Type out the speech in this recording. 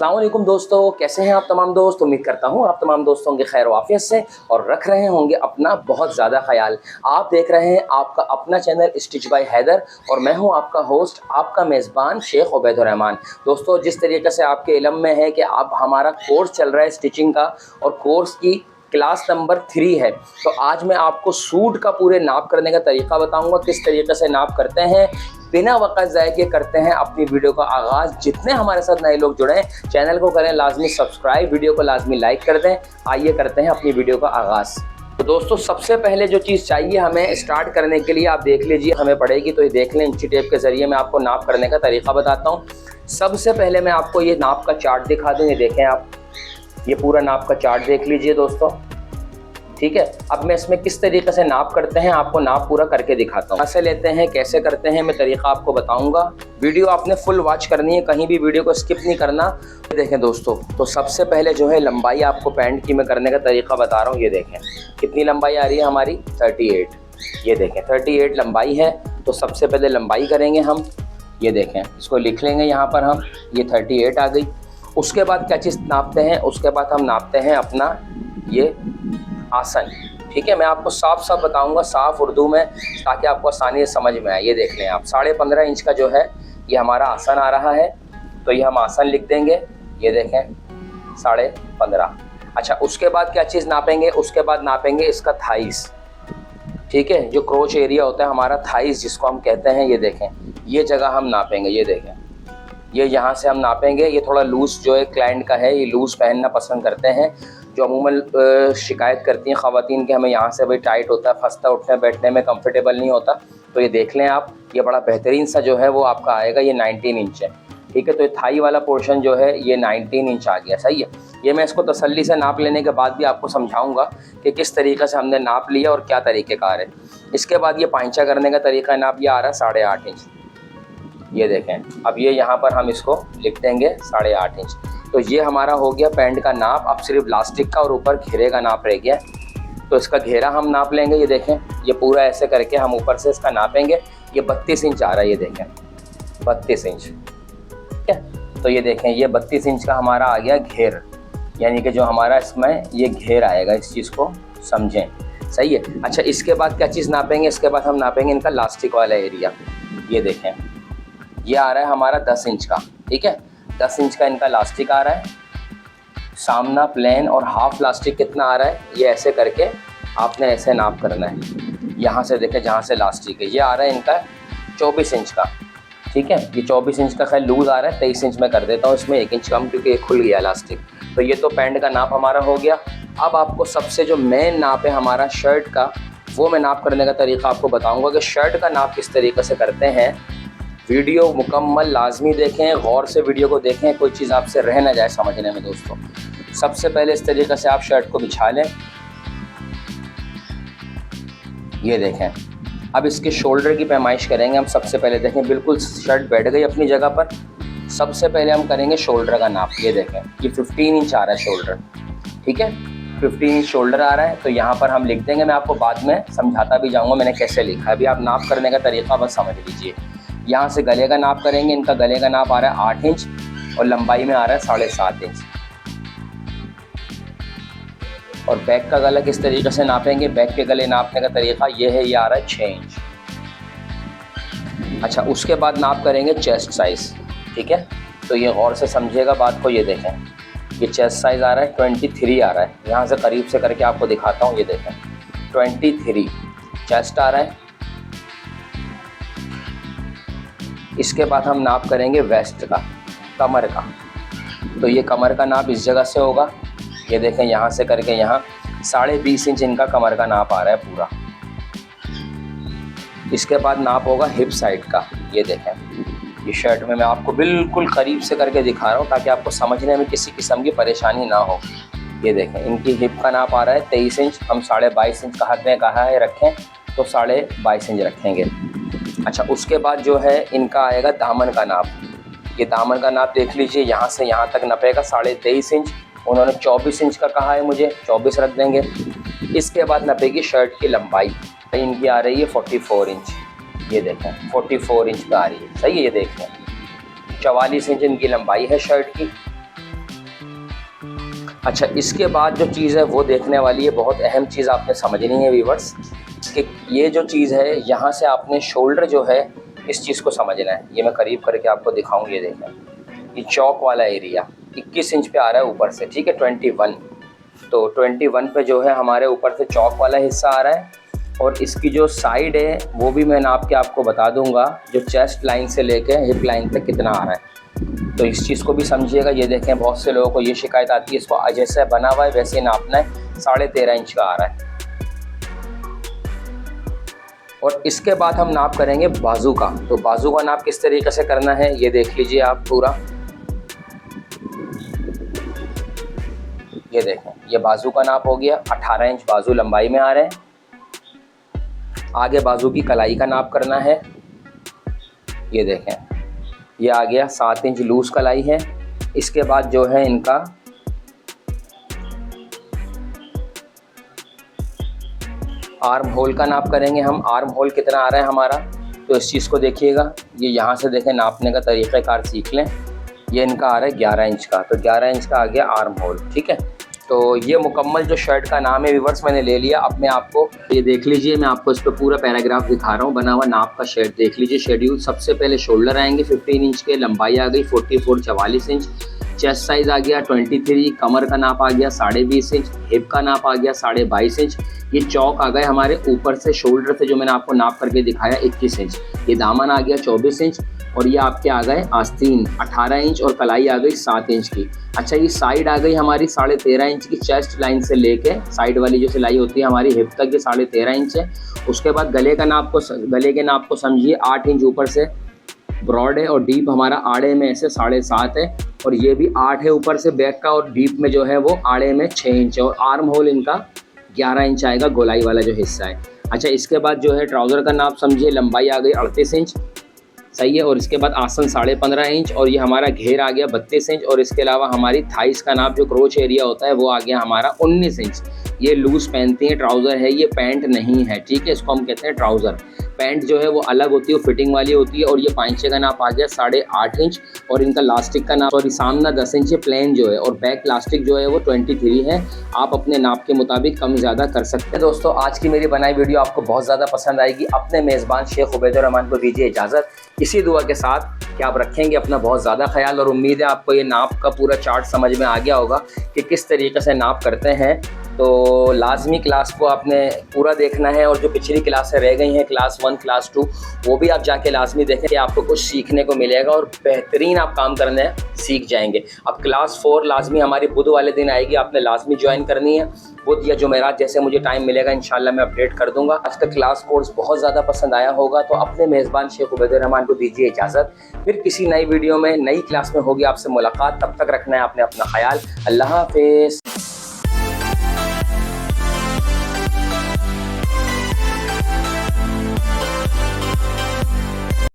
अस्सलाम वालेकुम दोस्तों, कैसे हैं आप तमाम दोस्त। उम्मीद करता हूं आप तमाम दोस्तों के खैर वाफियत से और रख रहे होंगे अपना बहुत ज़्यादा ख्याल। आप देख रहे हैं आपका अपना चैनल स्टिच बाय हैदर और मैं हूं आपका होस्ट, आपका मेज़बान शेख उबैदुर रहमान। दोस्तों, जिस तरीके से आपके इल्म में है कि आप हमारा कोर्स चल रहा है स्टिचिंग का और कोर्स की क्लास नंबर 3 है, तो आज मैं आपको सूट का पूरे नाप करने का तरीका बताऊंगा, किस तरीके से नाप करते हैं, बिना वक्त ज़ाय के करते हैं अपनी वीडियो का आगाज़। जितने हमारे साथ नए लोग जुड़े हैं चैनल को करें लाजमी सब्सक्राइब, वीडियो को लाजमी लाइक कर दें। आइए करते हैं अपनी वीडियो का आगाज़। तो दोस्तों, सबसे पहले जो चीज़ चाहिए हमें स्टार्ट करने के लिए, आप देख लीजिए हमें पड़ेगी, तो ये देख लें। इंची टेप के ज़रिए मैं आपको नाप करने का तरीका बताता हूँ। सबसे पहले मैं आपको ये नाप का चार्ट दिखा दूँ। ये देखें आप, ये पूरा नाप का चार्ट देख लीजिए दोस्तों, ठीक है। अब मैं इसमें किस तरीके से नाप करते हैं आपको नाप पूरा करके दिखाता हूँ। कैसे लेते हैं, कैसे करते हैं, मैं तरीका आपको बताऊंगा। वीडियो आपने फुल वॉच करनी है, कहीं भी वीडियो को स्किप नहीं करना। देखें दोस्तों, तो सबसे पहले जो है लंबाई आपको पैंट की मैं करने का तरीका बता रहा हूँ। ये देखें कितनी लंबाई आ रही है हमारी, 38। ये देखें 38 लंबाई है। तो सबसे पहले लंबाई करेंगे हम। ये देखें, इसको लिख लेंगे यहाँ पर हम, ये 38 आ गई। उसके बाद क्या चीज़ नापते हैं, उसके बाद हम नापते हैं अपना ये आसन, ठीक है। मैं आपको साफ साफ बताऊंगा, साफ उर्दू में, ताकि आपको आसानी से समझ में आए। ये देख लें आप, 15.5 इंच का जो है ये हमारा आसन आ रहा है, तो ये हम आसन लिख देंगे। ये देखें 15.5। अच्छा, उसके बाद क्या चीज़ नापेंगे, उसके बाद नापेंगे इसका थाइस, ठीक है। जो क्रोच एरिया होता है हमारा, थाइस जिसको हम कहते हैं, ये देखें ये जगह हम नापेंगे। ये देखें, ये यहाँ से हम नापेंगे। ये थोड़ा लूज़ जो है क्लाइंट का है, ये लूज़ पहनना पसंद करते हैं, जो अमूमन शिकायत करती हैं ख़वातीन कि हमें यहाँ से भाई टाइट होता है, फंसता, उठने बैठने में कंफर्टेबल नहीं होता। तो ये देख लें आप, ये बड़ा बेहतरीन सा जो है वो आपका आएगा, ये 19 इंच है, ठीक है। तो ये थाई वाला पोर्शन जो है ये 19 इंच आ गया, सही है। ये मैं इसको तसल्ली से नाप लेने के बाद भी आपको समझाऊँगा कि किस तरीके से हमने नाप लिया और क्या तरीक़ेकार है। इसके बाद ये पांचा करने का तरीका नाप, ये आ रहा है 8.5 इंच। ये देखें, अब ये यहाँ पर हम इसको लिख देंगे 8.5 इंच। तो ये हमारा हो गया पैंट का नाप। अब सिर्फ इलास्टिक का और ऊपर घेरे का नाप रह गया, तो इसका घेरा हम नाप लेंगे। ये देखें, ये पूरा ऐसे करके हम ऊपर से इसका नापेंगे। ये 32 इंच आ रहा है, ये देखें 32 इंच, ठीक है। तो ये देखें, ये 32 इंच का हमारा आ गया घेर, यानी कि जो हमारा इसमें ये घेर आएगा, इस चीज़ को समझें, सही है। अच्छा, इसके बाद क्या चीज़ नापेंगे, इसके बाद हम नापेंगे इनका लास्टिक वाला एरिया। ये देखें, ये आ रहा है हमारा 10 इंच का, ठीक है। 10 इंच का इनका लास्टिक आ रहा है। सामना प्लेन और हाफ लास्टिक कितना आ रहा है, ये ऐसे करके आपने ऐसे नाप करना है। यहाँ से देखें, जहाँ से लास्टिक है, ये आ रहा है इनका 24 इंच का, ठीक है। ये 24 इंच का खैर लूज़ आ रहा है, 23 इंच में कर देता हूँ इसमें 1 इंच कम, क्योंकि ये खुल गया लास्टिक। तो ये तो पैंट का नाप हमारा हो गया। अब आपको सबसे जो मेन नाप है हमारा शर्ट का, वो मैं नाप करने का तरीका आपको बताऊँगा कि शर्ट का नाप किस तरीके से करते हैं। वीडियो मुकम्मल लाजमी देखें, गौर से वीडियो को देखें, कोई चीज़ आपसे रह ना जाए समझने में। दोस्तों, सबसे पहले इस तरीके से आप शर्ट को बिछा लें। ये देखें, अब इसके शोल्डर की पैमाइश करेंगे हम। सबसे पहले देखें, बिल्कुल शर्ट बैठ गई अपनी जगह पर। सबसे पहले हम करेंगे शोल्डर का नाप। ये देखें, ये 15 इंच आ रहा है शोल्डर, ठीक है। 15 इंच शोल्डर आ रहा है, तो यहाँ पर हम लिख देंगे। मैं आपको बाद में समझाता भी जाऊँगा मैंने कैसे लिखा है, अभी आप नाप करने का तरीका बस समझ लीजिए। यहाँ से गले का नाप करेंगे। इनका गले का नाप आ रहा है 8 इंच और लंबाई में आ रहा है 7.5 इंच। और बैक का गला किस तरीके से नापेंगे, बैक के गले नापने का तरीका ये है, ये आ रहा है 6 इंच। अच्छा, उसके बाद नाप करेंगे चेस्ट साइज़, ठीक है। तो ये गौर से समझिएगा बात को। ये देखें, ये चेस्ट साइज़ आ रहा है 23 आ रहा है। यहाँ से करीब से करके आपको दिखाता हूँ। ये देखें 23 चेस्ट आ रहा है। इसके बाद हम नाप करेंगे वेस्ट का, कमर का। तो ये कमर का नाप इस जगह से होगा। ये देखें, यहाँ से करके यहाँ 20.5 इंच इनका कमर का नाप आ रहा है पूरा। इसके बाद नाप होगा हिप साइड का। ये देखें, ये शर्ट में मैं आपको बिल्कुल करीब से करके दिखा रहा हूँ ताकि आपको समझने में किसी किस्म की परेशानी ना हो। ये देखें, इनकी हिप का नाप आ रहा है 23 इंच। हम 22.5 इंच का हद में कहा है रखें, तो 22.5 इंच रखेंगे। अच्छा, उसके बाद जो है इनका आएगा दामन का नाप। ये दामन का नाप देख लीजिए, यहाँ से यहाँ तक नपेगा 23.5 इंच। उन्होंने 24 इंच का कहा है, मुझे 24 रख देंगे। इसके बाद नपेगी शर्ट की लंबाई, इनकी आ रही है 44 इंच। ये देखें 44 इंच का आ रही है, सही है। ये देखें 44 इंच इनकी लंबाई है शर्ट की। अच्छा, इसके बाद जो चीज़ है वो देखने वाली है, बहुत अहम चीज़ आपने समझनी है व्यूअर्स, कि ये जो चीज़ है यहाँ से आपने शोल्डर जो है इस चीज़ को समझना है। ये मैं करीब करके आपको दिखाऊँ, ये देखें, ये चौक वाला एरिया 21 इंच पे आ रहा है ऊपर से, ठीक है, 21। तो 21 पे जो है हमारे ऊपर से चौक वाला हिस्सा आ रहा है, और इसकी जो साइड है वो भी मैं नाप के आपको बता दूंगा, जो चेस्ट लाइन से लेके हिप लाइन तक कितना आ रहा है। तो इस चीज़ को भी समझिएगा। ये देखें, बहुत से लोगों को ये शिकायत आती है, इसको जैसे बना हुआ है वैसे ही नापना है, 13.5 इंच का आ रहा है। और इसके बाद हम नाप करेंगे बाजू का। तो बाजू का नाप किस तरीके से करना है ये देख लीजिए आप पूरा। ये देखें, ये बाजू का नाप हो गया, 18 इंच बाजू लंबाई में आ रहे हैं। आगे बाजू की कलाई का नाप करना है। ये देखें, ये आ गया 7 इंच लूज कलाई है। इसके बाद जो है इनका आर्म होल का नाप करेंगे हम। आर्म होल कितना आ रहा है हमारा, तो इस चीज़ को देखिएगा। ये यहाँ से देखें, नापने का तरीक़ाकार सीख लें। ये इनका आ रहा है 11 इंच का, तो 11 इंच का आ गया आर्म होल, ठीक है। तो ये मुकम्मल जो शर्ट का नाम है व्यूअर्स मैंने ले लिया। अब मैं आपको ये देख लीजिए, मैं आपको इस पर पूरा पैराग्राफ दिखा रहा हूँ बना हुआ नाप का। शर्ट देख लीजिए, शेड्यूल। सबसे पहले शोल्डर आएंगे 15 इंच के, लंबाई आ गई 44 44 इंच, चेस्ट साइज़ आ गया 23, कमर का नाप आ गया 20.5 इंच, हिप का नाप आ गया 22.5 इंच। ये चौक आ गए हमारे ऊपर से शोल्डर से, जो मैंने आपको नाप करके दिखाया 21 इंच। ये दामन आ गया 24 इंच, और ये आपके आ गए आस्तीन 18 इंच, और कलाई आ गई 7 इंच की। अच्छा, ये साइड आ गई हमारी 13.5 इंच की, चेस्ट लाइन से लेके साइड वाली जो सिलाई होती है हमारी हिप तक, ये 13.5 इंच है। उसके बाद गले के नाप को समझिए, 8 इंच ऊपर से ब्रॉड है, और डीप हमारा आड़े में ऐसे 7.5 है, और ये भी 8 है ऊपर से बैक का, और डीप में जो है वो आड़े में 6 इंच है, और आर्म होल इनका 11 इंच आएगा, गोलाई वाला जो हिस्सा है। अच्छा, इसके बाद जो है ट्राउज़र का नाप समझिए, लंबाई आ गई 38 इंच, सही है। और इसके बाद आसन 15.5 इंच, और ये हमारा घेर आ गया 32 इंच, और इसके अलावा हमारी थाइस का नाप जो क्रोच एरिया होता है वो आ गया हमारा 19 इंच। ये लूज़ पहनती हैं, ट्राउज़र है, ये पैंट नहीं है, ठीक है। इसको हम कहते हैं ट्राउज़र। पैंट जो है वो अलग होती है, वो फिटिंग वाली होती है। और ये पांचे का नाप आ गया 8.5 इंच, और इनका लास्टिक का नाप, और सामना 10 इंच प्लेन जो है, और बैक लास्टिक जो है वो 23 है। आप अपने नाप के मुताबिक कम ज़्यादा कर सकते हैं। दोस्तों, आज की मेरी बनाई वीडियो आपको बहुत ज़्यादा पसंद आएगी। अपने मेज़बान शेख उबैदुर्रहमान को दीजिए इजाज़त, इसी दुआ के साथ कि आप रखेंगे अपना बहुत ज़्यादा ख्याल। और उम्मीद है आपको ये नाप का पूरा चार्ट समझ में आ गया होगा कि किस तरीके से नाप करते हैं। तो लाजमी क्लास को आपने पूरा देखना है, और जो पिछली क्लासें रह गई हैं, क्लास 1 क्लास 2, वो भी आप जाके लाजमी देखें कि आपको कुछ सीखने को मिलेगा, और बेहतरीन आप काम करने सीख जाएंगे। अब क्लास 4 लाजमी हमारी बुध वाले दिन आएगी, आपने लाजमी ज्वाइन करनी है। बुध या जुमेरात जैसे मुझे टाइम मिलेगा इंशाल्लाह मैं अपडेट कर दूंगा। आज का क्लास कोर्स बहुत ज़्यादा पसंद आया होगा, तो अपने मेज़बान शेख उबैदुर्रहमान को दीजिए इजाज़त। फिर किसी नई वीडियो में नई क्लास में होगी आपसे मुलाकात। तब तक रखना है आपने अपना ख्याल। अल्लाह हाफ़िज़।